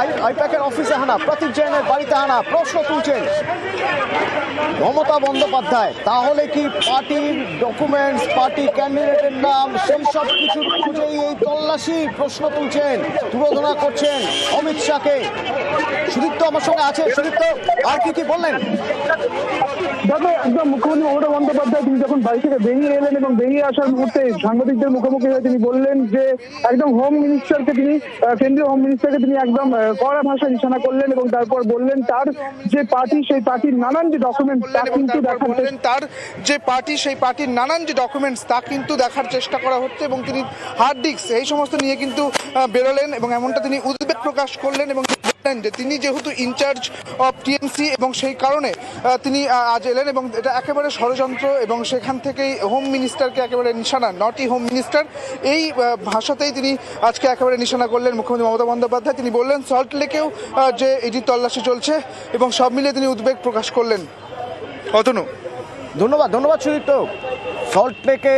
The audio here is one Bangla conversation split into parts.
আইপ্যাকের অফিসে হানা, প্রতীক জৈনের বাড়িতে হানা, প্রশ্ন তুলছেন মমতা বন্দ্যোপাধ্যায়। তাহলে কি পার্টির ডকুমেন্টস, পার্টি ক্যান্ডিডেটের নাম, সেই সব কিছুর খুঁজেই এই তল্লাশি? প্রশ্ন তুলছেন, তুলোধনা করছেন অমিত শাহকে। সুদীপ্ত আমার সঙ্গে আছে। সুদীপ্ত, আর কি বললেন? দেখো, একদম মুখ্যমন্ত্রী মমতা বন্দ্যোপাধ্যায় তিনি যখন বাড়ি থেকে বেরিয়ে এলেন এবং বেরিয়ে আসার মুহূর্তে সাংবাদিকদের মুখোমুখি হয়ে তিনি বললেন যে একদম হোম মিনিস্টারকে তিনি, কেন্দ্রীয় হোম মিনিস্টারকে তিনি একদম কড়া ভাষায় নিশানা করলেন এবং তারপর বললেন তার যে পার্টি, সেই পার্টির নানান যে ডকুমেন্ট তা কিন্তু দেখার চেষ্টা করা হচ্ছে এবং তিনি হার্ড ডিস্ক এই সমস্ত নিয়ে কিন্তু বেরোলেন এবং এমনটা তিনি উদ্বেগ প্রকাশ করলেন এবং বললেন যে তিনি যেহেতু ইনচার্জ অফ টিএমসি এবং সেই কারণে তিনি আজ এলেন এবং এটা একেবারে ষড়যন্ত্র এবং সেখান থেকেই হোম মিনিস্টারকে একেবারে নিশানা, নটি হোম মিনিস্টার, এই ভাষাতেই তিনি আজকে একেবারে নিশানা করলেন মুখ্যমন্ত্রী মমতা বন্দ্যোপাধ্যায়। তিনি বললেন সল্ট লেকেও যে এটি তল্লাশি চলছে এবং সব মিলিয়ে তিনি উদ্বেগ প্রকাশ করলেন। অতনু, ধন্যবাদ সুদীপ্ত। সল্ট লেকে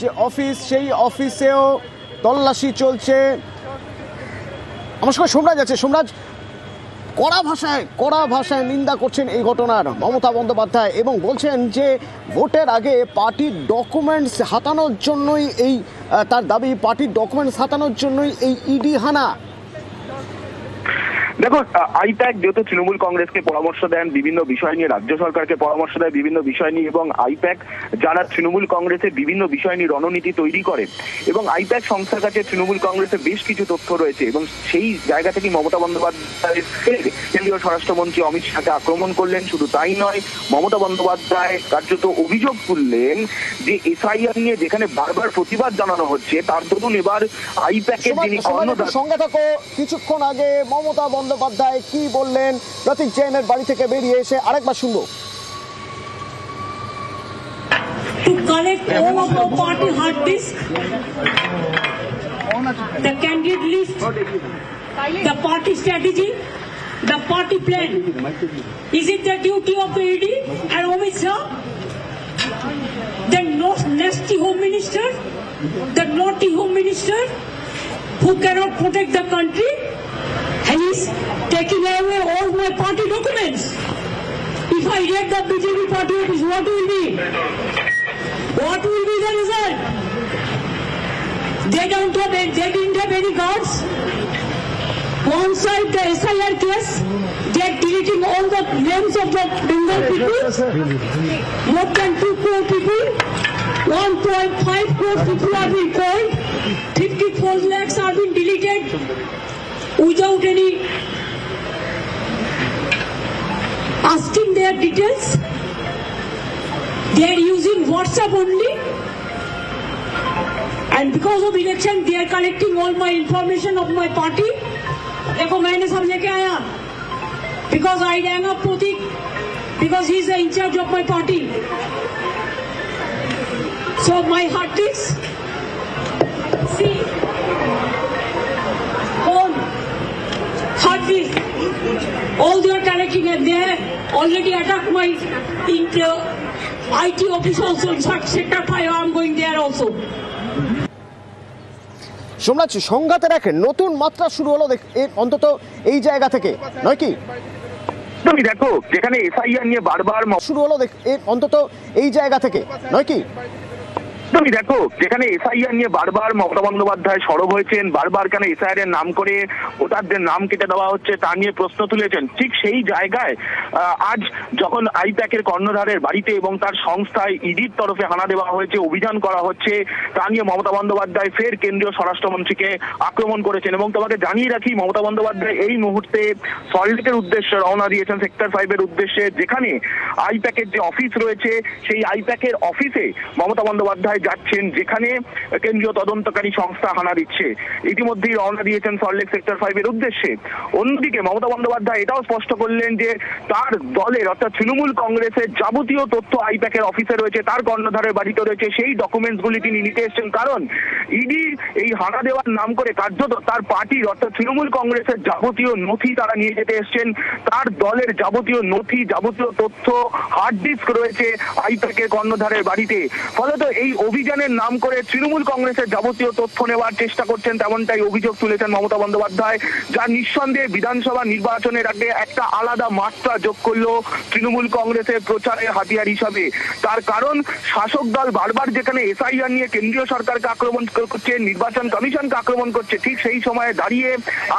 যে অফিস, সেই অফিসেও তল্লাশি চলছে। আমার সঙ্গে সোমরাজ আছে। সোমরাজ, কড়া ভাষায় নিন্দা করছেন এই ঘটনার মমতা বন্দ্যোপাধ্যায় এবং বলছেন যে ভোটের আগে পার্টির ডকুমেন্টস হাতানোর জন্যই এই, তার দাবি পার্টির ডকুমেন্টস হাতানোর জন্যই এই ইডি হানা। দেখো, আইপ্যাক যেহেতু তৃণমূল কংগ্রেসকে পরামর্শ দেন বিভিন্ন বিষয় নিয়ে, রাজ্য সরকারকে পরামর্শ দেয় বিভিন্ন বিষয় নিয়ে, এবং আইপ্যাক যারা তৃণমূল কংগ্রেসের বিভিন্ন বিষয় নিয়ে রণনীতি তৈরি করে এবং আইপ্যাক সংস্থার কাছে তৃণমূল কংগ্রেসের বেশ কিছু তথ্য রয়েছে এবং সেই জায়গা থেকে মমতা বন্দ্যোপাধ্যায় কেন্দ্রীয় স্বরাষ্ট্রমন্ত্রী অমিত শাহকে আক্রমণ করলেন। শুধু তাই নয়, মমতা বন্দ্যোপাধ্যায় কার্যত অভিযোগ তুললেন যে এসআইআর নিয়ে যেখানে বারবার প্রতিবাদ জানানো হচ্ছে, তার দরুন এবার আইপ্যাকের যিনি সঙ্গে থাকো। কিছুক্ষণ আগে মমতা বন্দ্যোপাধ্যায় কি বললেন প্রতীক জৈনের বাড়ি থেকে বেরিয়ে এসে, আরেকবার শুনবো। To collect all of our party hard disk, the candidate list, the party strategy, the party plan. Is it the duty of the ED and Amit Shah, the nasty home minister, the naughty home minister who cannot protect the country? And he's taking away all my party documents. If I get the BJP party office, what will be? What will be the result? They didn't have any guards. One side the SIR case, they're deleting all the names of the Bengal people. More than 2 crore people. 1.5 crore people are being called. 54 lakhs are being deleted without any asking their details. They are using WhatsApp only, and because of election they are collecting all my information of my party. देखो मैंने सब लेके आया because I rang up Pratik because he is the in charge of my party. So my hard disk, see, phone, hard disk, all they are collecting, and they have already attacked my IT office also. In fact, sector 5 I am going there also. Somnath, সংঘাতের এক নতুন মাত্রা শুরু হলো অন্তত এই জায়গা থেকে, নয় কি? তুমি দেখো, যেখানে এসআইআর নিয়ে বারবার শুরু হলো অন্তত এই জায়গা থেকে, নয় কি? তুমি দেখো, যেখানে এসআইআর নিয়ে বারবার মমতা বন্দ্যোপাধ্যায় সরব হয়েছেন, বারবার কেন এসআইআর এর নাম করে ভোটারদের নাম কেটে দেওয়া হচ্ছে তা নিয়ে প্রশ্ন তুলেছেন, ঠিক সেই জায়গায় আজ যখন আইপ্যাকের কর্ণধারের বাড়িতে এবং তার সংস্থায় ইডির তরফে হানা দেওয়া হয়েছে, অভিযান করা হচ্ছে, তা নিয়ে মমতা বন্দ্যোপাধ্যায় ফের কেন্দ্রীয় স্বরাষ্ট্রমন্ত্রীকে আক্রমণ করেছেন। এবং তোমাকে জানিয়ে রাখি, মমতা বন্দ্যোপাধ্যায় এই মুহূর্তে সল্ট লেকের উদ্দেশ্যে রওনা দিয়েছেন, সেক্টর 5 এর উদ্দেশ্যে, যেখানে আইপ্যাকের যে অফিস রয়েছে সেই আইপ্যাকের অফিসে মমতা বন্দ্যোপাধ্যায় যাচ্ছেন, যেখানে কেন্দ্রীয় তদন্তকারী সংস্থা হানা দিচ্ছে। ইতিমধ্যেই রওনা দিয়েছেন সল্ট লেক সেক্টর 5 এর উদ্দেশ্যে। অন্যদিকে মমতা বন্দ্যোপাধ্যায় এটাও স্পষ্ট করলেন যে তার দলের অর্থাৎ তৃণমূল কংগ্রেসের যাবতীয় তথ্য আইপ্যাকের অফিসে রয়েছে, তার কর্ণধারের বাড়িতে রয়েছে, সেই ডকুমেন্টসগুলি তিনি নিতে এসেছেন। কারণ ইডি এই হানা দেওয়ার নাম করে কার্যত তার পার্টির অর্থাৎ তৃণমূল কংগ্রেসের যাবতীয় নথি তারা নিয়ে যেতে এসেছেন। তার দলের যাবতীয় নথি, যাবতীয় তথ্য, হার্ড ডিস্ক রয়েছে আইপ্যাকের কর্ণধারের বাড়িতে। ফলত এই অভিযানের নাম করে তৃণমূল কংগ্রেসের যাবতীয় তথ্য নেওয়ার চেষ্টা করছেন, তেমনটাই অভিযোগ তুলেছেন মমতা বন্দ্যোপাধ্যায়, যা নিঃসন্দেহে বিধানসভা নির্বাচনের আগে একটা আলাদা মাত্রা যোগ করলো তৃণমূল কংগ্রেসের প্রচারের হাতিয়ার হিসাবে। তার কারণ শাসক দল বারবার যেখানে এসআইআর নিয়ে কেন্দ্রীয় সরকারকে আক্রমণ করছে, নির্বাচন কমিশনকে আক্রমণ করছে, ঠিক সেই সময়ে দাঁড়িয়ে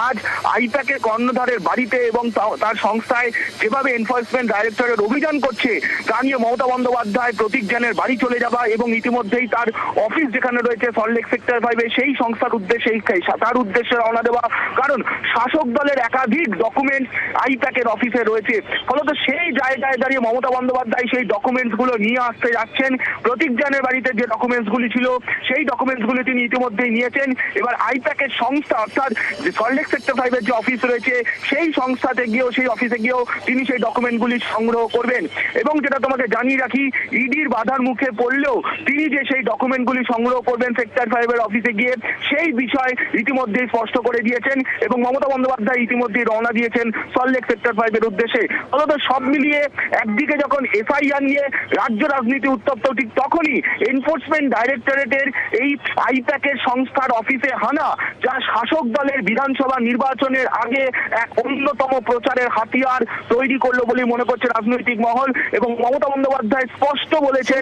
আজ আইপ্যাকের কর্ণধারের বাড়িতে এবং তার সংস্থায় যেভাবে এনফোর্সমেন্ট ডাইরেক্টরেট অভিযান করছে তা নিয়ে মমতা বন্দ্যোপাধ্যায় প্রতীক জ্ঞানের বাড়ি চলে যাওয়া এবং ইতিমধ্যেই তার অফিস যেখানে রয়েছে সল্টলেক সেক্টর 5-এ সেই সংস্থার উদ্দেশ্যে তার উদ্দেশ্যে রওনা দেওয়া। কারণ শাসক দলের একাধিক ডকুমেন্ট আইপ্যাকের অফিসে রয়েছে, ফলত সেই জায়গায় দাঁড়িয়ে মমতা বন্দ্যোপাধ্যায় সেই ডকুমেন্টস গুলো নিয়ে আসতে যাচ্ছেন। প্রতীক জ্ঞানের বাড়িতে যে ডকুমেন্টস গুলি ছিল সেই ডকুমেন্টস গুলি তিনি ইতিমধ্যেই নিয়েছেন। এবার আইপ্যাকের সংস্থা অর্থাৎ সল্টলেক সেক্টর 5-এর যে অফিস রয়েছে সেই সংস্থাতে গিয়েও সেই অফিসে গিয়েও তিনি সেই ডকুমেন্ট গুলি সংগ্রহ করবেন। এবং যেটা তোমাকে জানিয়ে রাখি, ইডির বাধার মুখে পড়লেও তিনি যে সেই ডকুমেন্ট গুলি সংগ্রহ করবেন সেক্টর 5-এর অফিসে গিয়ে সেই বিষয় ইতিমধ্যেই স্পষ্ট করে দিয়েছেন এবং মমতা বন্দ্যোপাধ্যায় ইতিমধ্যেই রওনা দিয়েছেন সল্টলেক সেক্টর 5-এর উদ্দেশ্যে। অথচ সব মিলিয়ে একদিকে যখন এসআইআর নিয়ে রাজ্য রাজনীতি উত্তপ্ত, ঠিক তখনই এনফোর্সমেন্ট ডাইরেক্টরেটের এই আইপ্যাকের সংস্থার অফিসে হানা, যা শাসক দলের বিধানসভা নির্বাচনের আগে এক অন্যতম প্রচারের হাতিয়ার তৈরি করলো বলে মনে করছে রাজনৈতিক মহল। এবং মমতা বন্দ্যোপাধ্যায় স্পষ্ট বলেছেন,